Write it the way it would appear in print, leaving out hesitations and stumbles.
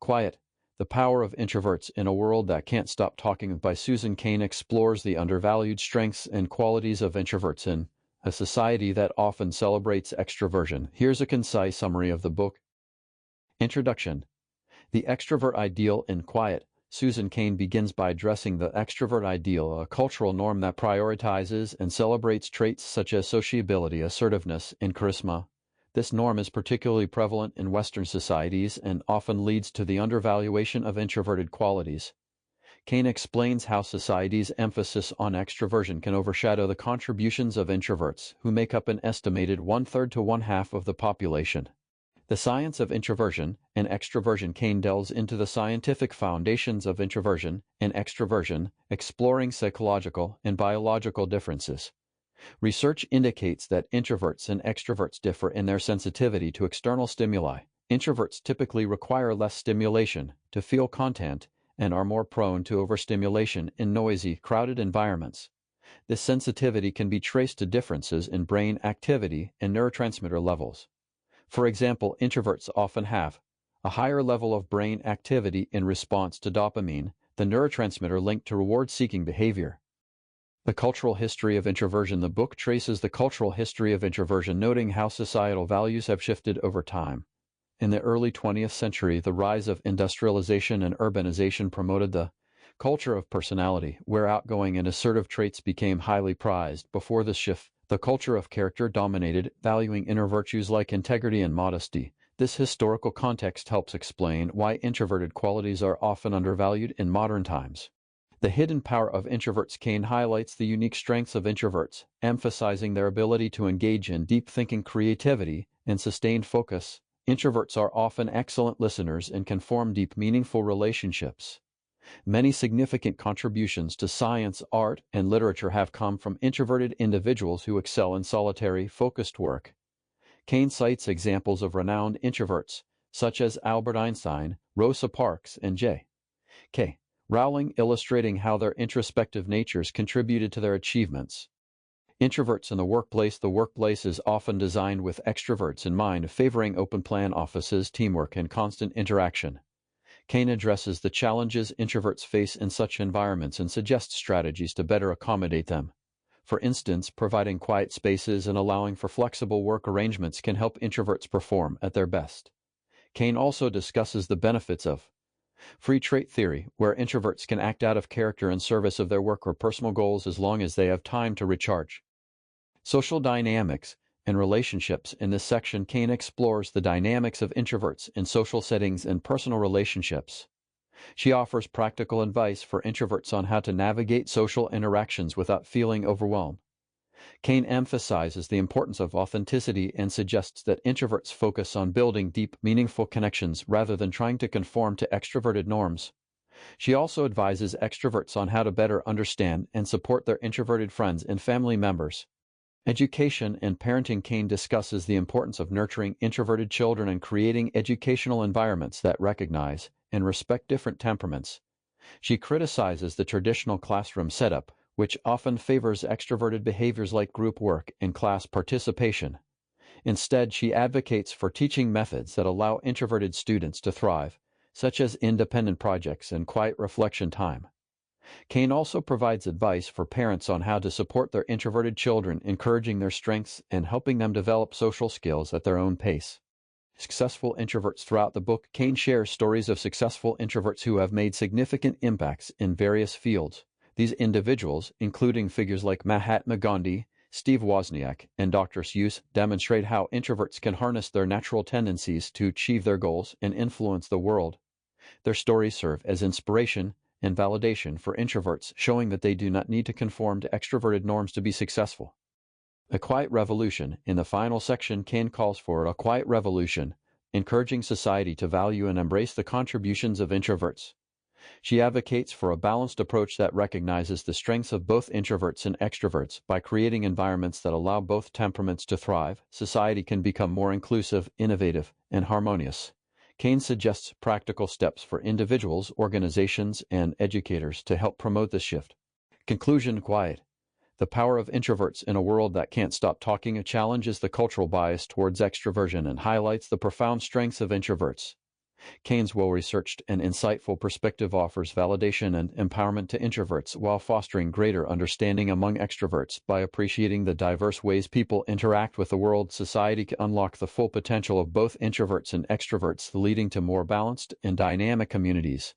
Quiet. The Power of Introverts in a World That Can't Stop Talking by Susan Cain explores the undervalued strengths and qualities of introverts in a society that often celebrates extroversion. Here's a concise summary of the book. Introduction. The Extrovert Ideal in Quiet. Susan Cain begins by addressing the extrovert ideal, a cultural norm that prioritizes and celebrates traits such as sociability, assertiveness, and charisma. This norm is particularly prevalent in Western societies and often leads to the undervaluation of introverted qualities. Cain explains how society's emphasis on extroversion can overshadow the contributions of introverts, who make up an estimated one-third to one-half of the population. The Science of Introversion and Extroversion. Cain delves into the scientific foundations of introversion and extroversion, exploring psychological and biological differences. Research indicates that introverts and extroverts differ in their sensitivity to external stimuli. Introverts typically require less stimulation to feel content and are more prone to overstimulation in noisy, crowded environments. This sensitivity can be traced to differences in brain activity and neurotransmitter levels. For example, introverts often have a higher level of brain activity in response to dopamine, the neurotransmitter linked to reward-seeking behavior. The Cultural History of Introversion. The book traces the cultural history of introversion, noting how societal values have shifted over time. In the early 20th century, the rise of industrialization and urbanization promoted the culture of personality, where outgoing and assertive traits became highly prized. Before this shift, the culture of character dominated, valuing inner virtues like integrity and modesty. This historical context helps explain why introverted qualities are often undervalued in modern times. The Hidden Power of Introverts. Cain highlights the unique strengths of introverts, emphasizing their ability to engage in deep thinking, creativity, and sustained focus. Introverts are often excellent listeners and can form deep, meaningful relationships. Many significant contributions to science, art, and literature have come from introverted individuals who excel in solitary, focused work. Cain cites examples of renowned introverts, such as Albert Einstein, Rosa Parks, and J.K. Rowling, illustrating how their introspective natures contributed to their achievements. Introverts in the workplace. The workplace is often designed with extroverts in mind, favoring open-plan offices, teamwork, and constant interaction. Cain addresses the challenges introverts face in such environments and suggests strategies to better accommodate them. For instance, providing quiet spaces and allowing for flexible work arrangements can help introverts perform at their best. Cain also discusses the benefits of free trait theory, where introverts can act out of character in service of their work or personal goals as long as they have time to recharge. Social dynamics and relationships. In this section, Cain explores the dynamics of introverts in social settings and personal relationships. She offers practical advice for introverts on how to navigate social interactions without feeling overwhelmed. Cain emphasizes the importance of authenticity and suggests that introverts focus on building deep, meaningful connections rather than trying to conform to extroverted norms. She also advises extroverts on how to better understand and support their introverted friends and family members. Education and parenting. Cain discusses the importance of nurturing introverted children and creating educational environments that recognize and respect different temperaments. She criticizes the traditional classroom setup, which often favors extroverted behaviors like group work and class participation. Instead, she advocates for teaching methods that allow introverted students to thrive, such as independent projects and quiet reflection time. Cain also provides advice for parents on how to support their introverted children, encouraging their strengths and helping them develop social skills at their own pace. Successful introverts. Throughout the book, Cain shares stories of successful introverts who have made significant impacts in various fields. These individuals, including figures like Mahatma Gandhi, Steve Wozniak, and Dr. Seuss, demonstrate how introverts can harness their natural tendencies to achieve their goals and influence the world. Their stories serve as inspiration and validation for introverts, showing that they do not need to conform to extroverted norms to be successful. A quiet revolution. In the final section, Cain calls for a quiet revolution, encouraging society to value and embrace the contributions of introverts. She advocates for a balanced approach that recognizes the strengths of both introverts and extroverts. By creating environments that allow both temperaments to thrive, society can become more inclusive, innovative, and harmonious. Cain suggests practical steps for individuals, organizations, and educators to help promote this shift. Conclusion. Quiet. The Power of Introverts in a World That Can't Stop Talking challenges the cultural bias towards extroversion and highlights the profound strengths of introverts. Cain's well-researched and insightful perspective offers validation and empowerment to introverts while fostering greater understanding among extroverts. By appreciating the diverse ways people interact with the world, society can unlock the full potential of both introverts and extroverts, leading to more balanced and dynamic communities.